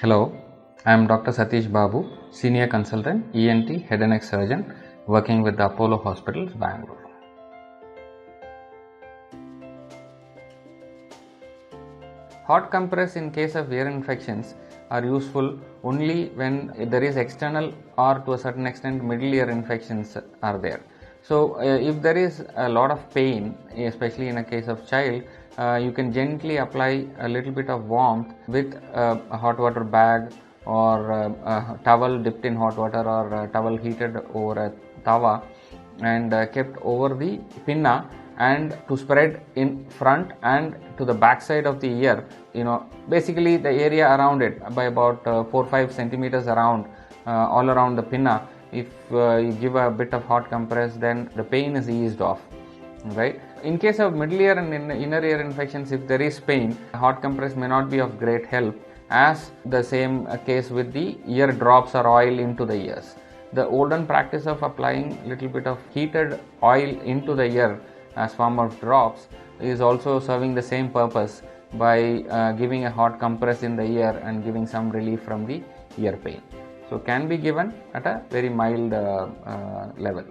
Hello, I am Dr. Satish Babu, Senior Consultant, ENT, Head and Neck Surgeon, working with the Apollo Hospitals, Bangalore. Hot compress in case of ear infections are useful only when there is external or to a certain extent middle ear infections are there. So if there is a lot of pain, especially in a case of child, you can gently apply a little bit of warmth with a hot water bag or a towel dipped in hot water or a towel heated over a tawa and kept over the pinna, and to spread in front and to the back side of the ear, basically the area around it by about 4-5 centimeters around, all around the pinna. If you give a bit of hot compress, then the pain is eased off, right? In case of middle ear and inner ear infections, if there is pain, hot compress may not be of great help, as the same case with the ear drops or oil into the ears. The olden practice of applying little bit of heated oil into the ear as form of drops is also serving the same purpose by giving a hot compress in the ear and giving some relief from the ear pain. So can be given at a very mild level.